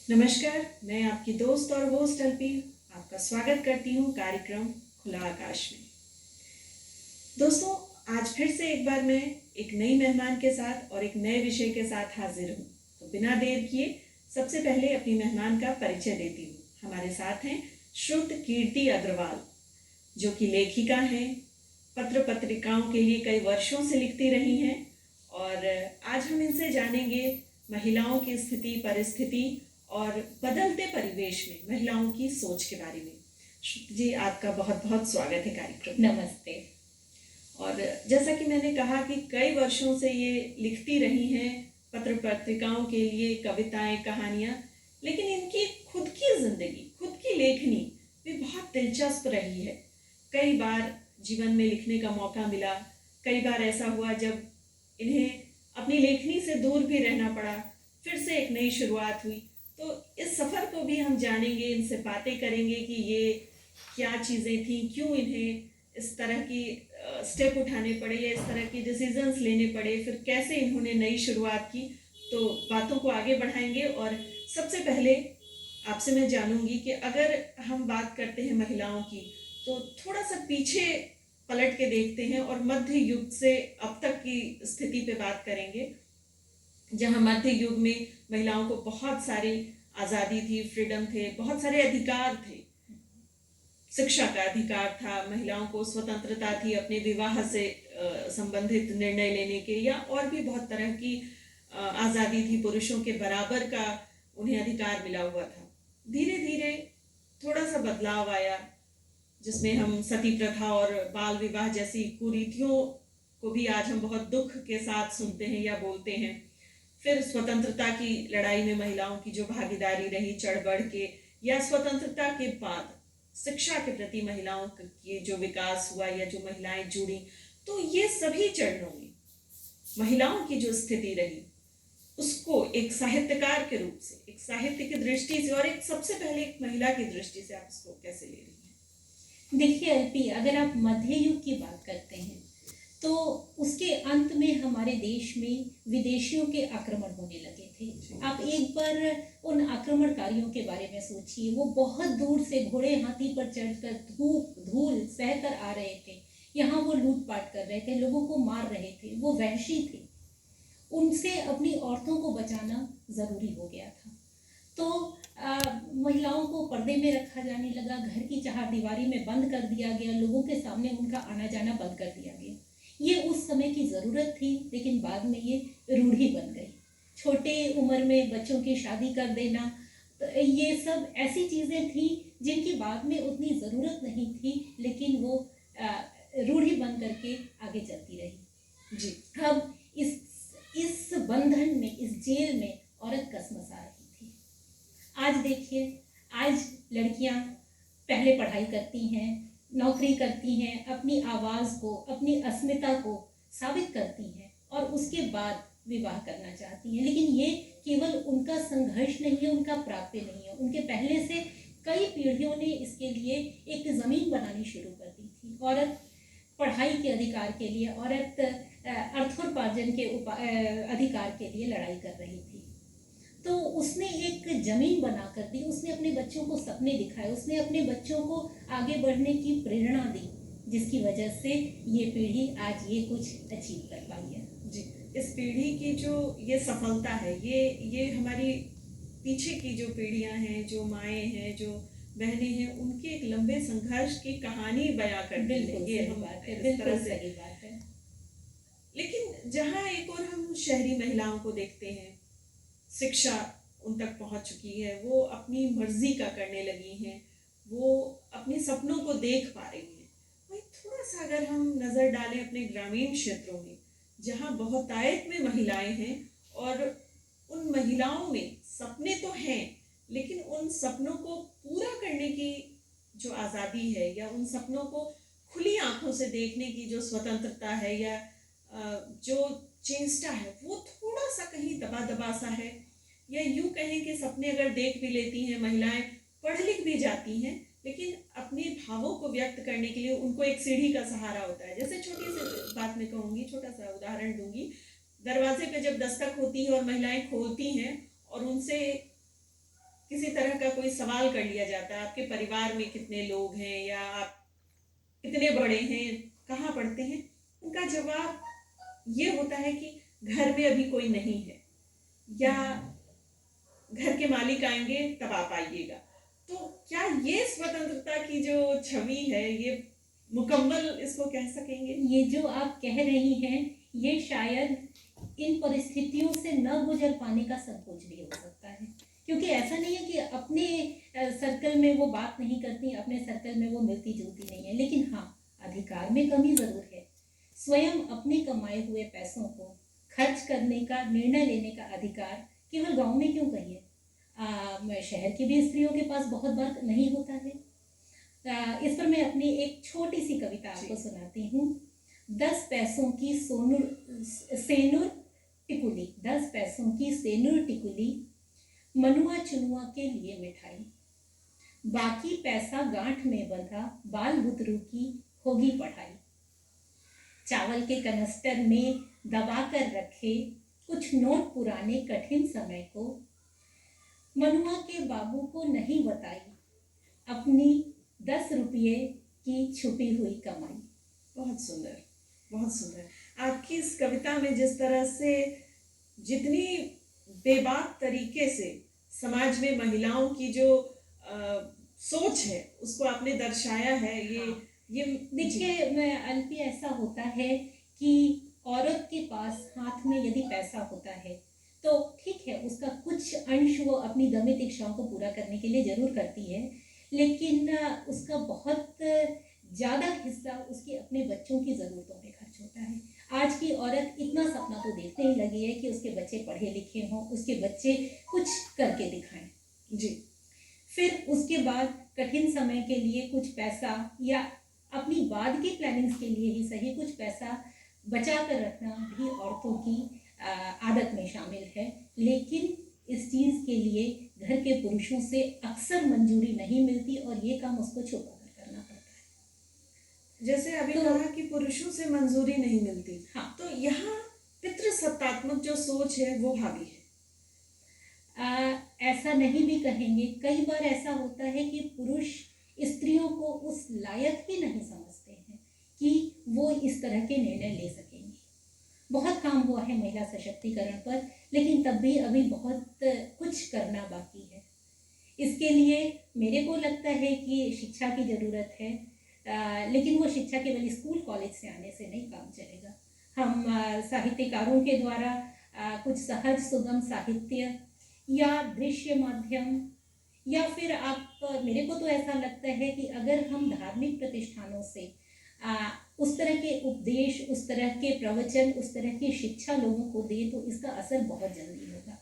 नमस्कार, मैं आपकी दोस्त और होस्ट अल्पी आपका स्वागत करती हूँ कार्यक्रम खुला आकाश में। दोस्तों, आज फिर से एक बार मैं एक नई मेहमान के साथ और एक नए विषय के साथ हाजिर हूँ। तो बिना देर किए सबसे पहले अपनी मेहमान का परिचय देती हूँ। हमारे साथ हैं श्रुत कीर्ति अग्रवाल, जो कि लेखिका हैं, पत्र पत्रिकाओं के लिए कई वर्षों से लिखती रही हैं। और आज हम इनसे जानेंगे महिलाओं की स्थिति, परिस्थिति और बदलते परिवेश में महिलाओं की सोच के बारे में। श्रुत जी, आपका बहुत बहुत स्वागत है कार्यक्रम। नमस्ते। और जैसा कि मैंने कहा कि कई वर्षों से ये लिखती रही हैं पत्र पत्रिकाओं के लिए कविताएं, कहानियां, लेकिन इनकी खुद की जिंदगी, खुद की लेखनी भी बहुत दिलचस्प रही है। कई बार जीवन में लिखने का मौका मिला, कई बार ऐसा हुआ जब इन्हें अपनी लेखनी से दूर भी रहना पड़ा, फिर से एक नई शुरुआत हुई। तो इस सफ़र को भी हम जानेंगे, इनसे बातें करेंगे कि ये क्या चीज़ें थी, क्यों इन्हें इस तरह की स्टेप उठाने पड़े या इस तरह की डिसीजंस लेने पड़े, फिर कैसे इन्होंने नई शुरुआत की। तो बातों को आगे बढ़ाएंगे। और सबसे पहले आपसे मैं जानूंगी कि अगर हम बात करते हैं महिलाओं की, तो थोड़ा सा पीछे पलट के देखते हैं और मध्य युग से अब तक की स्थिति पे बात करेंगे, जहाँ मध्य युग में महिलाओं को बहुत सारी आज़ादी थी, फ्रीडम थे, बहुत सारे अधिकार थे। शिक्षा का अधिकार था, महिलाओं को स्वतंत्रता थी अपने विवाह से संबंधित निर्णय लेने के, या और भी बहुत तरह की आज़ादी थी, पुरुषों के बराबर का उन्हें अधिकार मिला हुआ था। धीरे धीरे थोड़ा सा बदलाव आया, जिसमें हम सती प्रथा और बाल विवाह जैसी कुरीतियों को भी आज हम बहुत दुख के साथ सुनते हैं या बोलते हैं। फिर स्वतंत्रता की लड़ाई में महिलाओं की जो भागीदारी रही चढ़ बढ़ के, या स्वतंत्रता के बाद शिक्षा के प्रति महिलाओं के जो विकास हुआ या जो महिलाएं जुड़ी, तो ये सभी चरणों में महिलाओं की जो स्थिति रही, उसको एक साहित्यकार के रूप से, एक साहित्य की दृष्टि से और एक सबसे पहले एक महिला की दृष्टि से आप इसको कैसे ले रही हैं? देखिए अल्पी, अगर आप मध्य युग की बात करते हैं तो उसके अंत में हमारे देश में विदेशियों के आक्रमण होने लगे थे। आप एक बार उन आक्रमणकारियों के बारे में सोचिए। वो बहुत दूर से घोड़े हाथी पर चढ़कर धूप धूल सहकर आ रहे थे। यहाँ वो लूटपाट कर रहे थे, लोगों को मार रहे थे, वो वहशी थे। उनसे अपनी औरतों को बचाना ज़रूरी हो गया था। तो महिलाओं को पर्दे में रखा जाने लगा, घर की चहारदीवारी में बंद कर दिया गया, लोगों के सामने उनका आना जाना बंद कर दिया गया। ये उस समय की ज़रूरत थी, लेकिन बाद में ये रूढ़ी बन गई। छोटे उम्र में बच्चों की शादी कर देना, तो ये सब ऐसी चीज़ें थी जिनकी बाद में उतनी ज़रूरत नहीं थी, लेकिन वो रूढ़ी बन करके आगे चलती रही। जी। अब इस बंधन में, इस जेल में औरत कसमसा रही थी। आज देखिए, आज लड़कियां पहले पढ़ाई करती हैं, नौकरी करती हैं, अपनी आवाज़ को, अपनी अस्मिता को साबित करती हैं और उसके बाद विवाह करना चाहती हैं। लेकिन ये केवल उनका संघर्ष नहीं है, उनका प्राप्य नहीं है। उनके पहले से कई पीढ़ियों ने इसके लिए एक ज़मीन बनानी शुरू कर दी थी। औरत पढ़ाई के अधिकार के लिए, औरत अर्थोपार्जन के अधिकार के लिए लड़ाई कर रही थी। तो उसने एक ज़मीन बना कर दी, उसने अपने बच्चों को सपने दिखाए, उसने अपने बच्चों को आगे बढ़ने की प्रेरणा दी, जिसकी वजह से ये पीढ़ी आज ये कुछ अचीव कर पाई है। जी, इस पीढ़ी की जो ये सफलता है, ये हमारी पीछे की जो पीढ़ियां हैं, जो माएँ हैं, जो बहनें हैं, उनके एक लंबे संघर्ष की कहानी बयां करती है। ये हम इस तरह से, सही बात है। लेकिन जहाँ एक और हम शहरी महिलाओं को देखते हैं, शिक्षा उन तक पहुंच चुकी है, वो अपनी मर्जी का करने लगी हैं, वो अपने सपनों को देख पा रही हैं। वही थोड़ा सा अगर हम नज़र डालें अपने ग्रामीण क्षेत्रों में, जहाँ बहुतायत में महिलाएं हैं, और उन महिलाओं में सपने तो हैं, लेकिन उन सपनों को पूरा करने की जो आज़ादी है, या उन सपनों को खुली आंखों से देखने की जो स्वतंत्रता है, या जो चेष्टा है, वो थोड़ा सा कहीं दबा दबा सा है। या यूँ कहें कि सपने अगर देख भी लेती हैं महिलाएं, पढ़ लिख भी जाती हैं, लेकिन अपने भावों को व्यक्त करने के लिए उनको एक सीढ़ी का सहारा होता है। जैसे छोटी सी बात मैं कहूँगी, छोटा सा उदाहरण दूंगी। दरवाजे पे जब दस्तक होती है और महिलाएं खोलती हैं और उनसे किसी तरह का कोई सवाल कर लिया जाता है, आपके परिवार में कितने लोग हैं या आप कितने बड़े हैं, कहाँ पढ़ते हैं, उनका जवाब ये होता है कि घर में अभी कोई नहीं है, या घर के मालिक आएंगे तब आप आइएगा। तो क्या ये स्वतंत्रता की जो छवि है, ये मुकम्मल इसको कह सकेंगे? ये जो आप कह रही हैं, ये शायद इन परिस्थितियों से न गुजर पाने का संकोच भी हो सकता है, क्योंकि ऐसा नहीं है कि अपने सर्कल में वो बात नहीं करती, अपने सर्कल में वो मिलती जुलती नहीं है, लेकिन हाँ, अधिकार में कमी ज़रूर है। स्वयं अपने कमाए हुए पैसों को खर्च करने का, निर्णय लेने का अधिकार केवल गांव में क्यों कहिए, शहर की भी स्त्रियों के पास बहुत बार नहीं होता है। इस पर मैं अपनी एक छोटी सी कविता आपको सुनाती हूँ। 10 पैसों की सेनुर टिकुली, 10 पैसों की सेनुर टिकुली, मनुआ चुनुआ के लिए मिठाई, बाकी पैसा गांठ में बंधा, बाल बुतरू की होगी पढ़ाई। चावल के कनस्तर में दबा कर रखे कुछ नोट पुराने कठिन समय को, मनुआ के बाबू को नहीं बताई अपनी 10 रुपये की छुपी हुई कमाई। बहुत सुंदर, बहुत सुंदर। आपकी इस कविता में जिस तरह से, जितनी बेबाक तरीके से समाज में महिलाओं की जो सोच है उसको आपने दर्शाया है, ये देखिए, मैं अल्पी ऐसा होता है कि औरत के पास हाथ में यदि पैसा होता है तो ठीक है, उसका कुछ अंश वो अपनी दमित इच्छाओं को पूरा करने के लिए जरूर करती है, लेकिन उसका बहुत ज़्यादा हिस्सा उसके अपने बच्चों की ज़रूरतों में खर्च होता है। आज की औरत इतना सपना तो देखने ही लगी है कि उसके बच्चे पढ़े लिखे हों, उसके बच्चे कुछ करके दिखाएं जी। फिर उसके बाद कठिन समय के लिए कुछ पैसा, या अपनी बाद की प्लानिंग्स के लिए ही सही, कुछ पैसा बचा कर रखना भी औरतों की आदत में शामिल है। लेकिन इस चीज़ के लिए घर के पुरुषों से अक्सर मंजूरी नहीं मिलती और ये काम उसको छुपा कर करना पड़ता है। जैसे अभी कहा कि पुरुषों से मंजूरी नहीं मिलती, हाँ, तो यहाँ पितृसत्तात्मक जो सोच है वो हावी है। ऐसा नहीं भी कहेंगे, कई बार ऐसा होता है कि पुरुष स्त्रियों को उस लायक ही नहीं समझते हैं कि वो इस तरह के निर्णय ले सकेंगे। बहुत काम हुआ है महिला सशक्तिकरण पर, लेकिन तब भी अभी बहुत कुछ करना बाकी है। इसके लिए मेरे को लगता है कि शिक्षा की ज़रूरत है, लेकिन वो शिक्षा केवल स्कूल कॉलेज से आने से नहीं काम चलेगा। हम साहित्यकारों के द्वारा कुछ सहज सुगम साहित्य या दृश्य माध्यम, या फिर आप, मेरे को तो ऐसा लगता है कि अगर हम धार्मिक प्रतिष्ठानों से उस तरह के उपदेश, उस तरह के प्रवचन, उस तरह की शिक्षा लोगों को दें तो इसका असर बहुत जल्दी होगा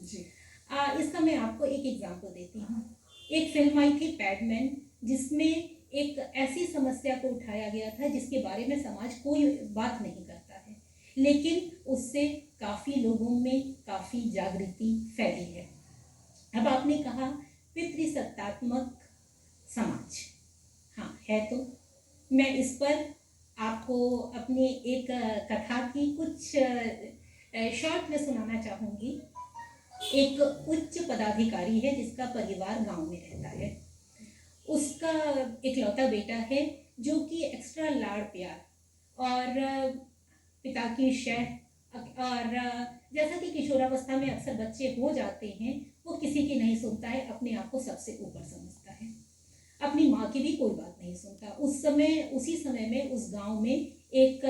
जी। इसका मैं आपको एक एग्जांपल देती हूँ। एक फिल्म आई थी पैडमैन, जिसमें एक ऐसी समस्या को उठाया गया था जिसके बारे में समाज कोई बात नहीं करता है, लेकिन उससे काफ़ी लोगों में काफ़ी जागृति फैली है। अब आपने कहा पितृसत्तात्मक समाज, हाँ है, तो मैं इस पर आपको अपनी एक कथा की कुछ शॉर्ट में सुनाना चाहूँगी। एक उच्च पदाधिकारी है जिसका परिवार गांव में रहता है। उसका इकलौता बेटा है जो कि एक्स्ट्रा लाड़ प्यार और पिता की शह, और जैसा कि किशोरावस्था में अक्सर बच्चे हो जाते हैं, वो किसी की नहीं सुनता है, अपने आप को सबसे ऊपर समझता है, अपनी माँ की भी कोई बात नहीं सुनता। उसी समय में उस गांव में एक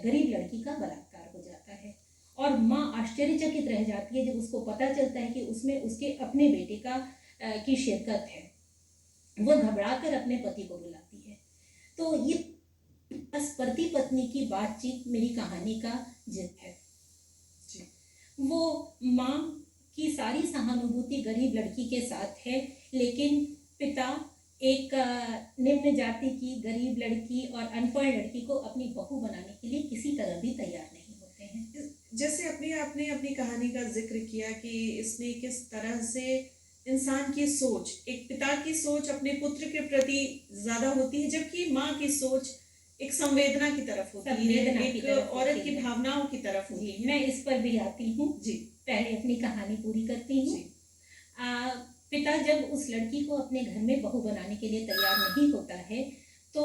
गरीब लड़की का बलात्कार हो जाता है और माँ आश्चर्यचकित रह जाती है जब उसको पता चलता है कि उसमें उसके अपने बेटे की शिरकत है। वो घबराकर अपने पति को बुलाती है। तो ये बस पति पत्नी की बातचीत मेरी कहानी का जिद है। वो माँ की सारी सहानुभूति गरीब लड़की के साथ है, लेकिन पिता एक निम्न जाति की गरीब लड़की और अनपढ़ लड़की को अपनी बहू बनाने के लिए किसी तरह भी तैयार नहीं होते हैं। जैसे आपने अपनी कहानी का जिक्र किया कि इसमें किस तरह से इंसान की सोच, एक पिता की सोच अपने पुत्र के प्रति ज्यादा होती है, जबकि माँ की सोच एक संवेदना की तरफ होती है, एक औरत की भावनाओं की तरफ होती है। मैं इस पर भी आती हूँ जी। पहले अपनी कहानी पूरी करती हूँ। पिता जब उस लड़की को अपने घर में बहू बनाने के लिए तैयार नहीं होता है तो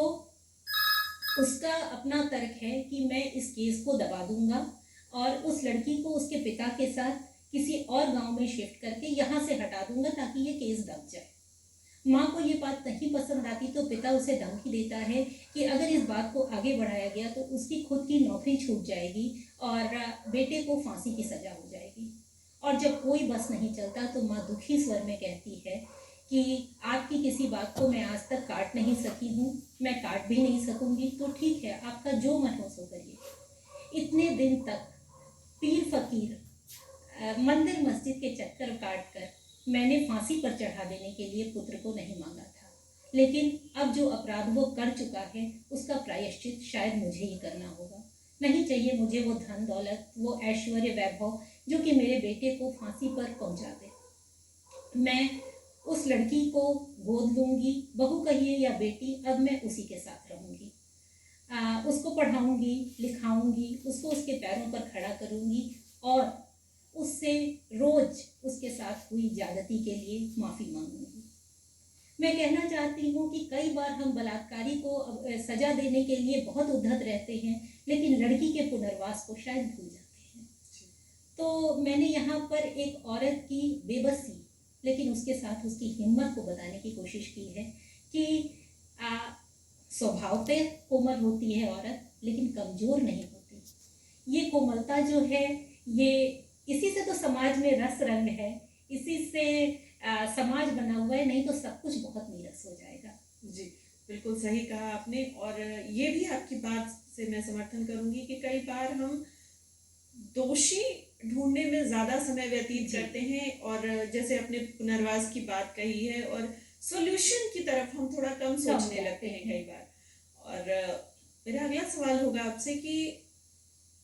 उसका अपना तर्क है कि मैं इस केस को दबा दूंगा और उस लड़की को उसके पिता के साथ किसी और गांव में शिफ्ट करके यहाँ से हटा दूंगा ताकि ये केस दब जाए। माँ को ये बात नहीं पसंद आती तो पिता उसे धमकी देता है कि अगर इस बात को आगे बढ़ाया गया तो उसकी खुद की नौकरी छूट जाएगी और बेटे को फांसी की सजा हो जाएगी। और जब कोई बस नहीं चलता तो माँ दुखी स्वर में कहती है कि आपकी किसी बात को मैं आज तक काट नहीं सकी हूँ, मैं काट भी नहीं सकूँगी, तो ठीक है, आपका जो मन हो सो करिए। इतने दिन तक पीर फकीर मंदिर मस्जिद के चक्कर काट कर मैंने फांसी पर चढ़ा देने के लिए पुत्र को नहीं मांगा था, लेकिन अब जो अपराध वो कर चुका है उसका प्रायश्चित शायद मुझे ही करना होगा। नहीं चाहिए मुझे वो धन दौलत, वो ऐश्वर्य वैभव जो कि मेरे बेटे को फांसी पर पहुंचा दे। मैं उस लड़की को गोद लूँगी, बहू कहिए या बेटी, अब मैं उसी के साथ रहूँगी। उसको पढ़ाऊँगी, लिखाऊँगी, उसको उसके पैरों पर खड़ा करूँगी और उससे रोज़ उसके साथ हुई ज्यादती के लिए माफ़ी मांगूंगी। मैं कहना चाहती हूँ कि कई बार हम बलात्कारी को सजा देने के लिए बहुत उद्धत रहते हैं, लेकिन लड़की के पुनर्वास को शायद भूल जाते हैं। तो मैंने यहाँ पर एक औरत की बेबसी लेकिन उसके साथ उसकी हिम्मत को बताने की कोशिश की है कि स्वभाव पे कोमल होती है औरत, लेकिन कमज़ोर नहीं होती। ये कोमलता जो है, ये इसी से तो समाज में रस रंग है, इसी से समाज बना हुआ है, नहीं तो सब कुछ बहुत नीरस हो जाएगा। जी, बिल्कुल सही कहा आपने। और ये भी आपकी बात से मैं समर्थन करूंगी कि कई बार हम दोषी ढूंढने में ज़्यादा समय व्यतीत करते हैं और जैसे अपने पुनर्वास की बात कही है और सॉल्यूशन की तरफ हम थोड़ा कम सोचने लगते हैं कई बार। और मेरा अगला सवाल होगा आपसे कि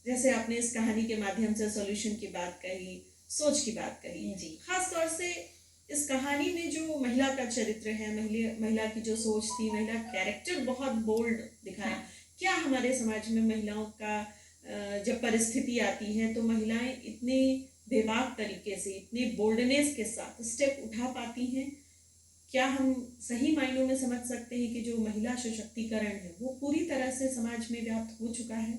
जैसे आपने इस कहानी के माध्यम से सॉल्यूशन की बात कही, सोच की बात कही, जी, खास तौर से इस कहानी में जो महिला का चरित्र है, महिला की जो सोच थी, महिला कैरेक्टर बहुत बोल्ड दिखाया। हाँ। क्या हमारे समाज में महिलाओं का जब परिस्थिति आती है तो महिलाएं इतने बेबाक तरीके से, इतने बोल्डनेस के साथ स्टेप उठा पाती हैं? क्या हम सही मायनों में समझ सकते हैं कि जो महिला सशक्तिकरण है वो पूरी तरह से समाज में व्याप्त हो चुका है?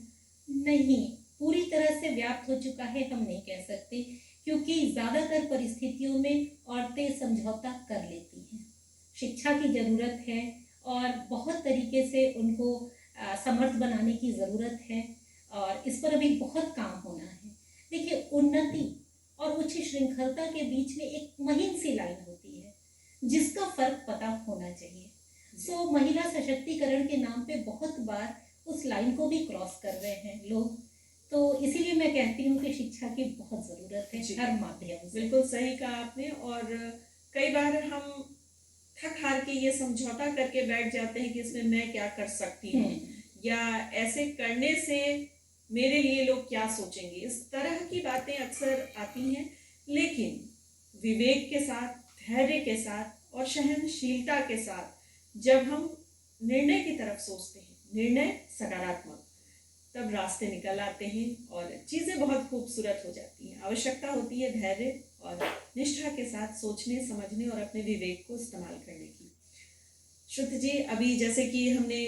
नहीं, पूरी तरह से व्याप्त हो चुका है हम नहीं कह सकते, क्योंकि ज़्यादातर परिस्थितियों में औरतें समझौता कर लेती हैं। शिक्षा की ज़रूरत है और बहुत तरीके से उनको समर्थ बनाने की ज़रूरत है और इस पर अभी बहुत काम होना है। देखिए, उन्नति और उच्च श्रृंखलता के बीच में एक महीन सी लाइन होती है जिसका फर्क पता होना चाहिए। सो महिला सशक्तिकरण के नाम पे बहुत बार उस लाइन को भी क्रॉस कर रहे हैं लोग। तो इसीलिए मैं कहती हूँ कि शिक्षा की बहुत ज़रूरत है हर माध्यम से। बिल्कुल सही कहा आपने। और कई बार हम थक हार के ये समझौता करके बैठ जाते हैं कि इसमें मैं क्या कर सकती हूँ या ऐसे करने से मेरे लिए लोग क्या सोचेंगे, इस तरह की बातें अक्सर आती हैं। लेकिन विवेक के साथ, धैर्य के साथ और सहनशीलता के साथ जब हम निर्णय की तरफ सोचते हैं, निर्णय सकारात्मक, तब रास्ते निकल आते हैं और चीज़ें बहुत खूबसूरत हो जाती हैं। आवश्यकता होती है धैर्य और निष्ठा के साथ सोचने, समझने और अपने विवेक को इस्तेमाल करने की। श्रुति जी, अभी जैसे कि हमने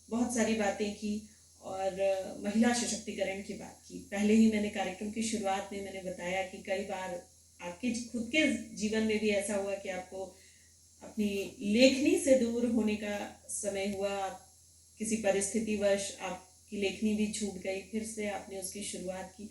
बहुत सारी बातें की और महिला सशक्तिकरण की बात की। पहले ही मैंने कार्यक्रम की शुरुआत में मैंने बताया कि कई बार आपके खुद के जीवन में भी ऐसा हुआ कि आपको अपनी लेखनी से दूर होने का समय हुआ, किसी परिस्थितिवश आपकी लेखनी भी छूट गई, फिर से आपने उसकी शुरुआत की।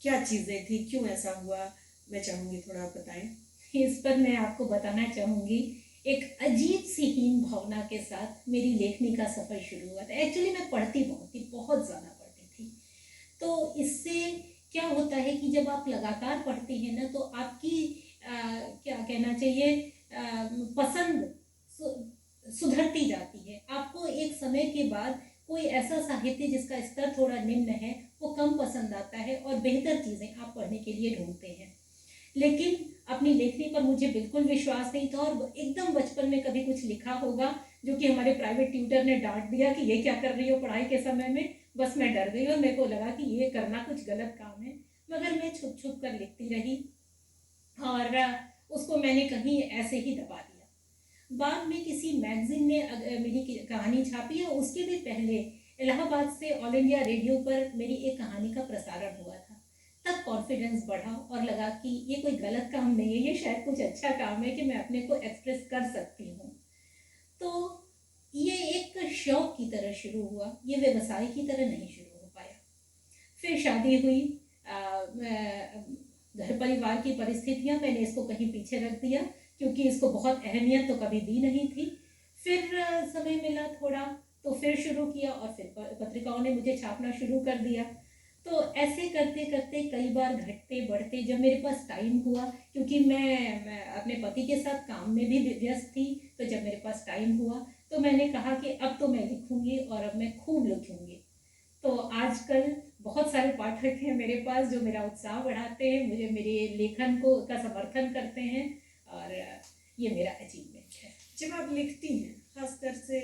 क्या चीज़ें थी, क्यों ऐसा हुआ, मैं चाहूँगी थोड़ा आप बताएं। इस पर मैं आपको बताना चाहूँगी, एक अजीब सी हीन भावना के साथ मेरी लेखनी का सफ़र शुरू हुआ था। एक्चुअली मैं पढ़ती बहुत थी, बहुत ज़्यादा पढ़ती थी। तो इससे क्या होता है कि जब आप लगातार पढ़ती हैं ना, तो आपकी क्या कहना चाहिए, पसंद सुधरती जाती है। आपको एक समय के बाद कोई ऐसा साहित्य जिसका स्तर थोड़ा निम्न है वो कम पसंद आता है और बेहतर चीज़ें आप पढ़ने के लिए ढूंढते हैं। लेकिन अपनी लेखनी पर मुझे बिल्कुल विश्वास नहीं था और एकदम बचपन में कभी कुछ लिखा होगा जो कि हमारे प्राइवेट ट्यूटर ने डांट दिया कि ये क्या कर रही हो पढ़ाई के समय में। बस मैं डर गई और मेरे को लगा कि ये करना कुछ गलत काम है, मगर मैं छुप छुप कर लिखती रही और उसको मैंने कहीं ऐसे ही दबा दिया। बाद में किसी मैगजीन ने मेरी कहानी छापी है, उसके भी पहले इलाहाबाद से ऑल इंडिया रेडियो पर मेरी एक कहानी का प्रसारण हुआ था। तब कॉन्फिडेंस बढ़ा और लगा कि ये कोई गलत काम नहीं है, ये शायद कुछ अच्छा काम है कि मैं अपने को एक्सप्रेस कर सकती हूँ। तो ये एक शौक की तरह शुरू हुआ, ये व्यवसाय की तरह नहीं शुरू हो पाया। फिर शादी हुई, घर परिवार की परिस्थितियां, मैंने इसको कहीं पीछे रख दिया क्योंकि इसको बहुत अहमियत तो कभी दी नहीं थी। फिर समय मिला थोड़ा तो फिर शुरू किया और फिर पत्रिकाओं ने मुझे छापना शुरू कर दिया। तो ऐसे करते करते कई बार घटते बढ़ते जब मेरे पास टाइम हुआ, क्योंकि मैं अपने पति के साथ काम में भी व्यस्त थी, तो जब मेरे पास टाइम हुआ तो मैंने कहा कि अब तो मैं लिखूंगी और अब मैं खूब लिखूंगी। तो आजकल बहुत सारे पाठक हैं मेरे पास जो मेरा उत्साह बढ़ाते हैं, मुझे मेरे लेखन को का समर्थन करते हैं, और ये मेरा अचीवमेंट है। जब आप लिखती हैं, खासकर से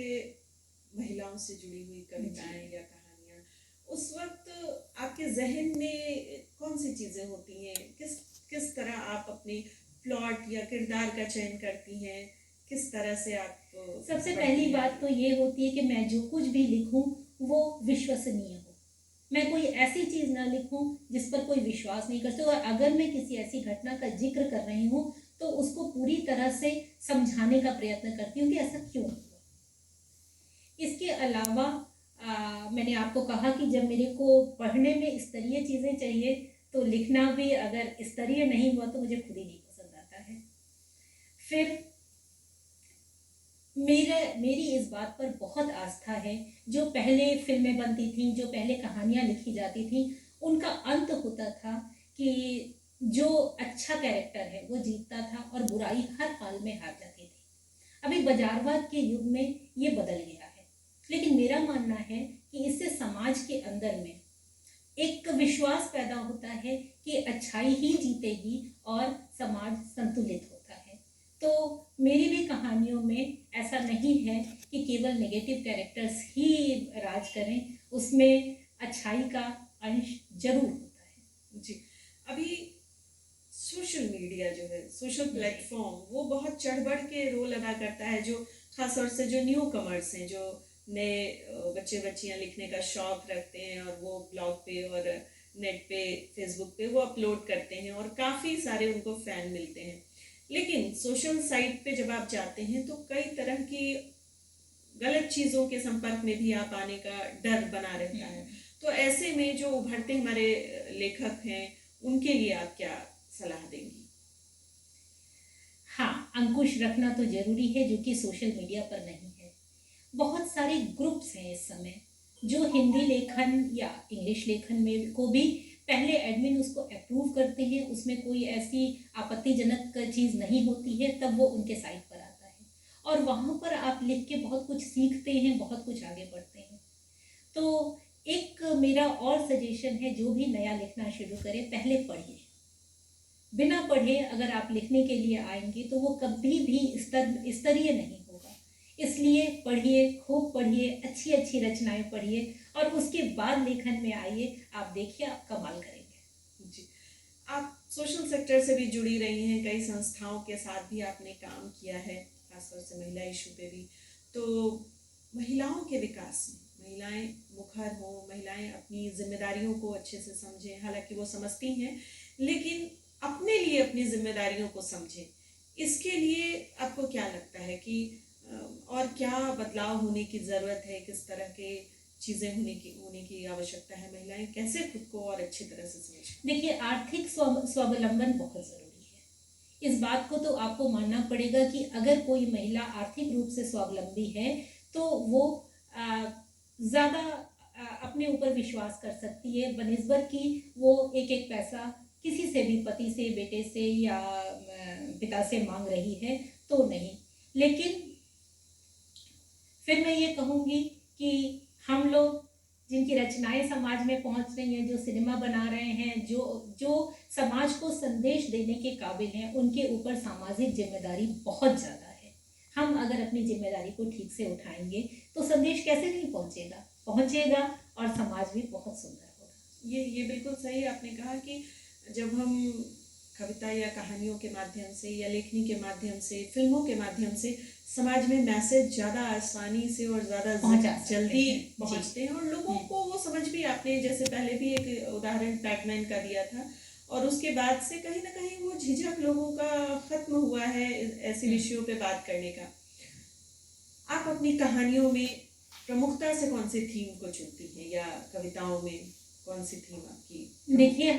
महिलाओं से जुड़ी हुई कविताएं या कहानियां, उस वक्त आपके जहन में कौन सी चीजें होती हैं? किस किस तरह आप अपनी प्लॉट या किरदार का चयन करती हैं? किस तरह से आप सबसे पहली बात तो ये होती है कि मैं जो कुछ भी लिखूं वो विश्वसनीय हो। मैं कोई ऐसी चीज़ ना लिखूं जिस पर कोई विश्वास नहीं कर सकता, और अगर मैं किसी ऐसी घटना का जिक्र कर रही हूं तो उसको पूरी तरह से समझाने का प्रयत्न करती हूँ कि ऐसा क्यों हुआ। इसके अलावा मैंने आपको कहा कि जब मेरे को पढ़ने में स्तरीय चीज़ें चाहिए, तो लिखना भी अगर स्तरीय नहीं हुआ तो मुझे खुद ही नहीं पसंद आता है। फिर मेरी इस बात पर बहुत आस्था है, जो पहले फिल्में बनती थीं, जो पहले कहानियाँ लिखी जाती थीं, उनका अंत होता था कि जो अच्छा कैरेक्टर है वो जीतता था और बुराई हर हाल में हार जाती थी। अभी बाजारवाद के युग में ये बदल गया है, लेकिन मेरा मानना है कि इससे समाज के अंदर में एक विश्वास पैदा होता है कि अच्छाई ही जीतेगी और समाज संतुलित होता है। तो मेरी भी कहानियों में ऐसा नहीं है कि केवल नेगेटिव कैरेक्टर्स ही राज करें, उसमें अच्छाई का अंश जरूर होता है। जी, अभी सोशल मीडिया जो है, सोशल प्लेटफॉर्म, वो बहुत चढ़ बढ़ के रोल अदा करता है, जो खासतौर से जो न्यू कमर्स हैं, जो नए बच्चे बच्चियां लिखने का शौक रखते हैं और वो ब्लॉग पे और नेट पे, फेसबुक पे वो अपलोड करते हैं और काफ़ी सारे उनको फैन मिलते हैं। लेकिन सोशल साइट पे जब आप जाते हैं तो कई तरह की गलत चीज़ों के संपर्क में भी आप आने का डर बना रहता है। तो ऐसे में जो उभरते हमारे लेखक हैं, उनके लिए आप क्या सलाह देंगी? हाँ, अंकुश रखना तो जरूरी है, जो कि सोशल मीडिया पर नहीं है। बहुत सारे ग्रुप्स हैं इस समय जो हिंदी लेखन या इंग्लिश लेखन में को भी पहले एडमिन उसको अप्रूव करते हैं, उसमें कोई ऐसी आपत्तिजनक चीज़ नहीं होती है, तब वो उनके साइट पर आता है और वहाँ पर आप लिख के बहुत कुछ सीखते हैं, बहुत कुछ आगे बढ़ते हैं। तो एक मेरा और सजेशन है, जो भी नया लिखना शुरू करे पहले पढ़िए। बिना पढ़े अगर आप लिखने के लिए आएंगे तो वो कभी भी स्तरीय नहीं होगा। इसलिए पढ़िए, खूब पढ़िए, अच्छी अच्छी रचनाएं पढ़िए और उसके बाद लेखन में आइए। आप देखिए, आप कमाल करेंगे। जी, आप सोशल सेक्टर से भी जुड़ी रही हैं, कई संस्थाओं के साथ भी आपने काम किया है, खासतौर से महिला इशू पे भी। तो महिलाओं के विकास में महिलाएं मुखर हों, महिलाएं अपनी जिम्मेदारियों को अच्छे से समझें, हालांकि वो समझती हैं, लेकिन अपने लिए अपनी जिम्मेदारियों को समझें, इसके लिए आपको क्या लगता है कि और क्या बदलाव होने की ज़रूरत है? किस तरह के चीज़ें होने की आवश्यकता है? महिलाएं कैसे खुद को और अच्छी तरह से समझें? देखिए, आर्थिक स्वावलंबन बहुत ज़रूरी है। इस बात को तो आपको मानना पड़ेगा कि अगर कोई महिला आर्थिक रूप से स्वावलंबी है तो वो ज़्यादा अपने ऊपर विश्वास कर सकती है, बनिस्बत कि वो एक एक पैसा किसी से भी, पति से, बेटे से या पिता से मांग रही है तो नहीं। लेकिन फिर मैं ये कहूँगी कि हम लोग जिनकी रचनाएं समाज में पहुंच रही हैं, जो सिनेमा बना रहे हैं, जो जो समाज को संदेश देने के काबिल हैं, उनके ऊपर सामाजिक जिम्मेदारी बहुत ज़्यादा है। हम अगर अपनी जिम्मेदारी को ठीक से उठाएंगे तो संदेश कैसे नहीं पहुंचेगा, पहुंचेगा और समाज भी बहुत सुंदर होगा। ये बिल्कुल सही आपने कहा कि जब हम कविता या कहानियों के माध्यम से या लेखनी के माध्यम से, फिल्मों के माध्यम से समाज में मैसेज ज़्यादा आसानी से और ज़्यादा जल्दी पहुंचते हैं और लोगों को वो समझ भी, आपने जैसे पहले भी एक उदाहरण पैकमैन का दिया था, और उसके बाद से कहीं ना कहीं वो झिझक लोगों का खत्म हुआ है ऐसे विषयों पे बात करने का। आप अपनी कहानियों में प्रमुखता से कौन सी थीम को चुनती हैं या कविताओं में कौन सी थीम आपकी? देखिए,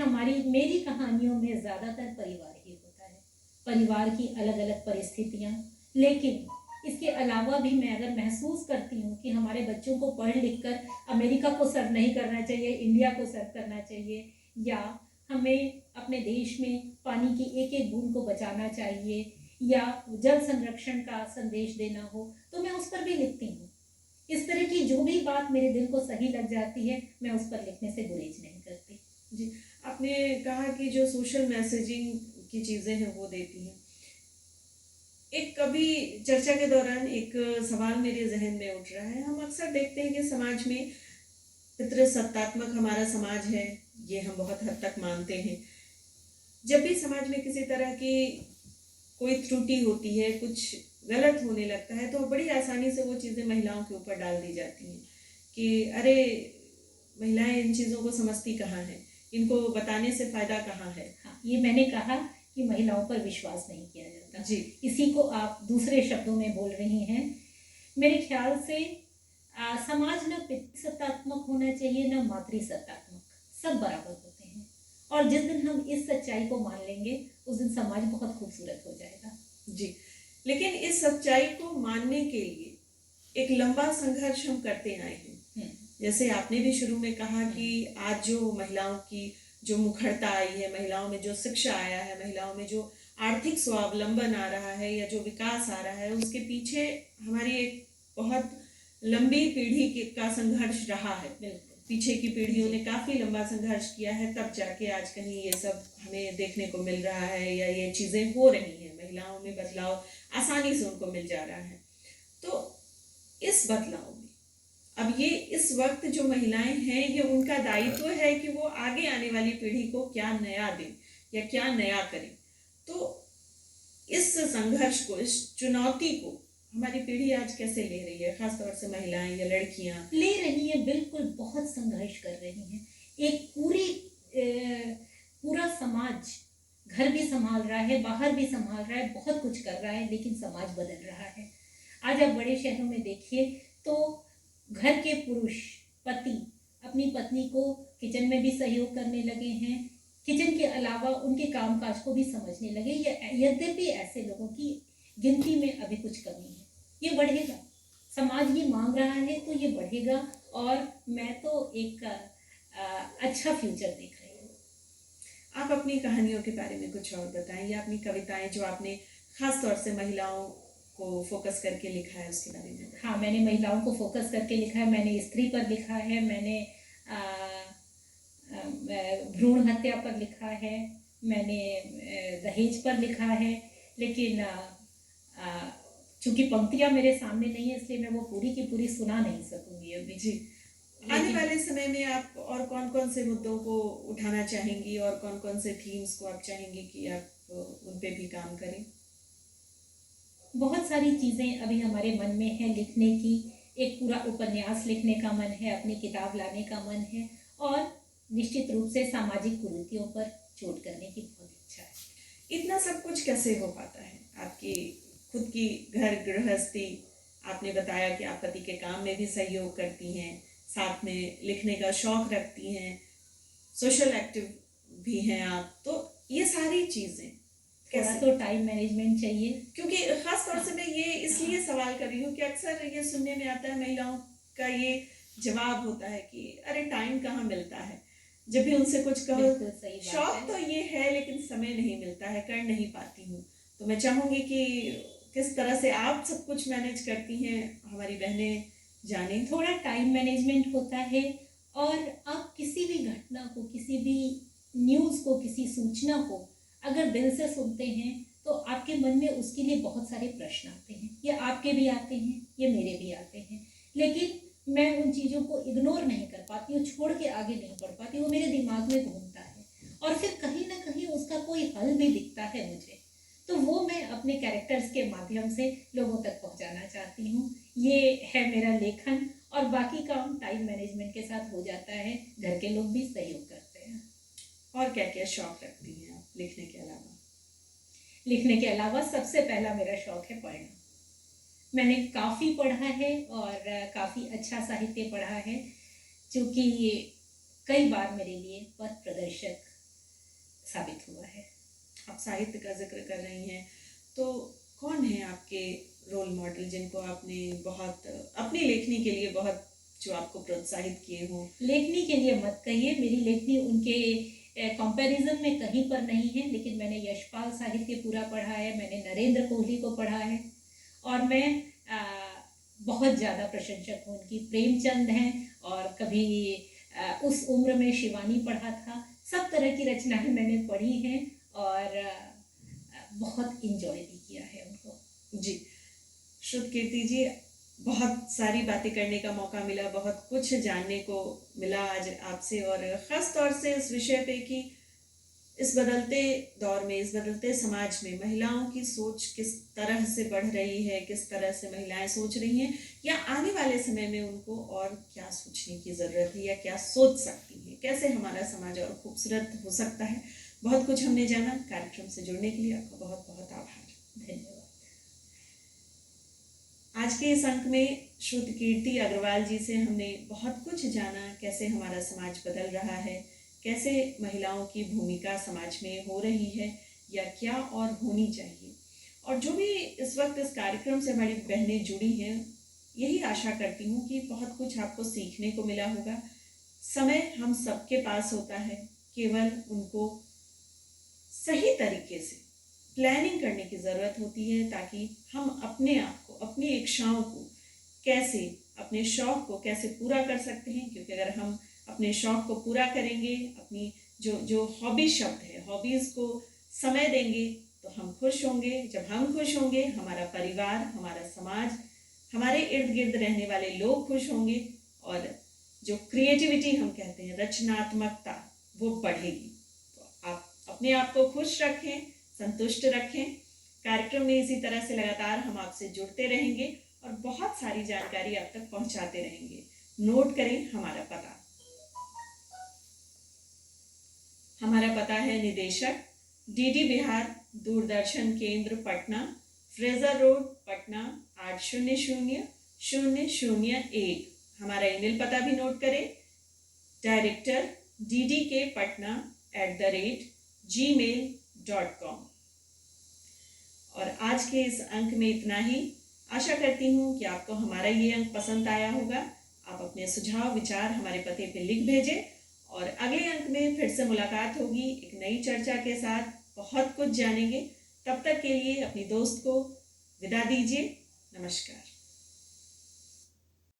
मेरी कहानियों में ज़्यादातर परिवार ही होता है, परिवार की अलग अलग परिस्थितियाँ। लेकिन इसके अलावा भी मैं अगर महसूस करती हूँ कि हमारे बच्चों को पढ़ लिख कर अमेरिका को सर्व नहीं करना चाहिए, इंडिया को सर्व करना चाहिए, या हमें अपने देश में पानी की एक एक बूंद को बचाना चाहिए, या जल संरक्षण का संदेश देना हो, तो मैं उस पर भी लिखती हूँ। इस तरह की जो भी बात मेरे दिल को सही लग जाती है, मैं उस पर लिखने से गुरेज नहीं करती। जी, आपने कहा कि जो सोशल मैसेजिंग की चीज़ें हैं वो देती हैं। एक कभी चर्चा के दौरान एक सवाल मेरे जहन में उठ रहा है, हम अक्सर देखते हैं कि समाज में पितृसत्तात्मक हमारा समाज है, ये हम बहुत हद तक मानते हैं। जब भी समाज में किसी तरह की कोई त्रुटि होती है, कुछ गलत होने लगता है, तो बड़ी आसानी से वो चीज़ें महिलाओं के ऊपर डाल दी जाती हैं कि अरे महिलाएं इन चीज़ों को समझती कहाँ हैं, इनको बताने से फ़ायदा कहाँ है। हाँ, ये मैंने कहा कि महिलाओं पर विश्वास नहीं किया जाता। जी, इसी को आप दूसरे शब्दों में बोल रही हैं। मेरे ख्याल से समाज न पितृसत्तात्मक होना चाहिए, न मातृसत्तात्मक, सब बराबर होते हैं। और जिस दिन हम इस सच्चाई को मान लेंगे, उस दिन समाज बहुत खूबसूरत हो जाएगा। जी, लेकिन इस सच्चाई को मानने के लिए एक लंबा संघर्ष हम करते आए हैं। जैसे आपने भी शुरू में कहा कि आज जो महिलाओं की जो मुखरता आई है, महिलाओं में जो शिक्षा आया है, महिलाओं में जो आर्थिक स्वावलंबन आ रहा है या जो विकास आ रहा है, उसके पीछे हमारी एक बहुत लंबी पीढ़ी का संघर्ष रहा है। पीछे की पीढ़ियों ने काफ़ी लंबा संघर्ष किया है, तब जाके आज कहीं ये सब हमें देखने को मिल रहा है या ये चीज़ें हो रही हैं, महिलाओं में बदलाव आसानी से उनको मिल जा रहा है। तो इस बदलाव में अब ये इस वक्त जो महिलाएं हैं, ये उनका दायित्व है कि वो आगे आने वाली पीढ़ी को क्या नया दें या क्या नया करें। तो इस संघर्ष को, इस चुनौती को हमारी पीढ़ी आज कैसे ले रही है, खासतौर से महिलाएं या लड़कियां? ले रही है, बिल्कुल बहुत संघर्ष कर रही हैं। एक पूरा समाज घर भी संभाल रहा है, बाहर भी संभाल रहा है, बहुत कुछ कर रहा है, लेकिन समाज बदल रहा है। आज आप बड़े शहरों में देखिए तो घर के पुरुष पति अपनी पत्नी को किचन में भी सहयोग करने लगे हैं, किचन के अलावा उनके कामकाज को भी समझने लगे। यद्यपि ऐसे लोगों की गिनती में अभी कुछ कमी है, ये बढ़ेगा, समाज ये मांग रहा है तो ये बढ़ेगा, और मैं तो एक अच्छा फ्यूचर देख रही हूँ। आप अपनी कहानियों के बारे में कुछ और बताएं, या अपनी कविताएं जो आपने खास तौर से महिलाओं को फोकस करके लिखा है उसके बारे में? हाँ, मैंने महिलाओं को फोकस करके लिखा है, मैंने स्त्री पर लिखा है, मैंने भ्रूण हत्या पर लिखा है, मैंने दहेज पर लिखा है, लेकिन चूंकि पंक्तियां मेरे सामने नहीं है, इसलिए मैं वो पूरी की पूरी सुना नहीं सकूंगी अभी। जी, आने वाले समय में आप और कौन कौन से मुद्दों को उठाना चाहेंगी और कौन कौन से थीम्स को आप चाहेंगी कि आप उन पे भी काम करें? बहुत सारी चीज़ें अभी हमारे मन में है लिखने की। एक पूरा उपन्यास लिखने का मन है, अपनी किताब लाने का मन है, और निश्चित रूप से सामाजिक कुरीतियों पर चोट करने की बहुत इच्छा है। इतना सब कुछ कैसे हो पाता है? आपकी खुद की घर गृहस्थी, आपने बताया कि आप पति के काम में भी सहयोग करती हैं, साथ में लिखने का शौक रखती हैं, सोशल एक्टिव भी हैं आप, तो ये सारी चीज़ें थोड़ा तो टाइम मैनेजमेंट चाहिए। क्योंकि खास तौर से मैं ये इसलिए सवाल कर रही हूँ कि अक्सर ये सुनने में आता है, महिलाओं का ये जवाब होता है कि अरे टाइम कहाँ मिलता है। जब भी उनसे कुछ कहो, शौक तो ये है लेकिन समय नहीं मिलता है, कर नहीं पाती हूँ। तो मैं चाहूँगी कि किस तरह से आप सब कुछ मैनेज करती हैं, हमारी बहनें जाने। थोड़ा टाइम मैनेजमेंट होता है, और आप किसी भी घटना को, किसी भी न्यूज़ को, किसी सूचना को अगर दिल से सुनते हैं तो आपके मन में उसके लिए बहुत सारे प्रश्न आते हैं। ये आपके भी आते हैं, ये मेरे भी आते हैं, लेकिन मैं उन चीज़ों को इग्नोर नहीं कर पाती हूँ, छोड़ के आगे नहीं बढ़ पाती, वो मेरे दिमाग में घूमता है, और फिर कहीं ना कहीं उस उसका कोई हल भी दिखता है मुझे, तो वो मैं अपने कैरेक्टर्स के माध्यम से लोगों तक पहुंचाना चाहती हूँ। ये है मेरा लेखन, और बाकी काम टाइम मैनेजमेंट के साथ हो जाता है, घर के लोग भी सहयोग करते हैं। और क्या क्या शौक रखती हैं आप लिखने के अलावा? लिखने के अलावा सबसे पहला मेरा शौक है पढ़ना। मैंने काफ़ी पढ़ा है और काफ़ी अच्छा साहित्य पढ़ा है, जो कि कई बार मेरे लिए पथ प्रदर्शक साबित हुआ है। आप साहित्य का जिक्र कर रही हैं, तो कौन है आपके रोल मॉडल जिनको आपने बहुत अपनी लेखनी के लिए बहुत जो आपको प्रोत्साहित किए हों? लेखनी के लिए मत कहिए, मेरी लेखनी उनके कंपैरिजन में कहीं पर नहीं है, लेकिन मैंने यशपाल साहित्य पूरा पढ़ा है, मैंने नरेंद्र कोहली को पढ़ा है, और मैं बहुत ज़्यादा प्रशंसक हूँ उनकी। प्रेमचंद हैं, और कभी उस उम्र में शिवानी पढ़ा था। सब तरह की रचनाएं मैंने पढ़ी हैं, और बहुत इंजॉय भी किया है उनको। जी, श्रुत कीर्ति जी, बहुत सारी बातें करने का मौका मिला, बहुत कुछ जानने को मिला आज आपसे, और ख़ास तौर से इस विषय पे कि इस बदलते दौर में, इस बदलते समाज में महिलाओं की सोच किस तरह से बढ़ रही है, किस तरह से महिलाएं सोच रही हैं, या आने वाले समय में उनको और क्या सोचने की ज़रूरत है, या क्या सोच सकती हैं, कैसे हमारा समाज और खूबसूरत हो सकता है। बहुत कुछ हमने जाना। कार्यक्रम से जुड़ने के लिए आपका बहुत बहुत आभार। धन्यवाद। आज के इस अंक में श्रुत कीर्ति अग्रवाल जी से हमने बहुत कुछ जाना, कैसे हमारा समाज बदल रहा है, कैसे महिलाओं की भूमिका समाज में हो रही है, या क्या और होनी चाहिए। और जो भी इस वक्त इस कार्यक्रम से हमारी बहनें जुड़ी हैं, यही आशा करती हूँ कि बहुत कुछ आपको सीखने को मिला होगा। समय हम सबके पास होता है, केवल उनको सही तरीके से प्लानिंग करने की ज़रूरत होती है, ताकि हम अपने आप को, अपनी इच्छाओं को कैसे, अपने शौक़ को कैसे पूरा कर सकते हैं। क्योंकि अगर हम अपने शौक़ को पूरा करेंगे, अपनी जो हॉबी शब्द है, हॉबीज़ को समय देंगे, तो हम खुश होंगे। जब हम खुश होंगे, हमारा परिवार, हमारा समाज, हमारे इर्द गिर्द रहने वाले लोग खुश होंगे, और जो क्रिएटिविटी हम कहते हैं, रचनात्मकता, वो बढ़ेगी। तो आप अपने आप को खुश रखें, संतुष्ट रखें। कार्यक्रम में इसी तरह से लगातार हम आपसे जुड़ते रहेंगे और बहुत सारी जानकारी आप तक पहुंचाते रहेंगे। नोट करें हमारा पता। हमारा पता है निदेशक, डीडी बिहार, दूरदर्शन केंद्र पटना, फ्रेजर रोड, पटना 800001। हमारा ईमेल पता भी नोट करें, डायरेक्टर ddk patna@gmail.com। और आज के इस अंक में इतना ही। आशा करती हूँ कि आपको हमारा ये अंक पसंद आया होगा। आप अपने सुझाव विचार हमारे पते पे लिख भेजें, और अगले अंक में फिर से मुलाकात होगी एक नई चर्चा के साथ। बहुत कुछ जानेंगे। तब तक के लिए अपनी दोस्त को विदा दीजिए। नमस्कार।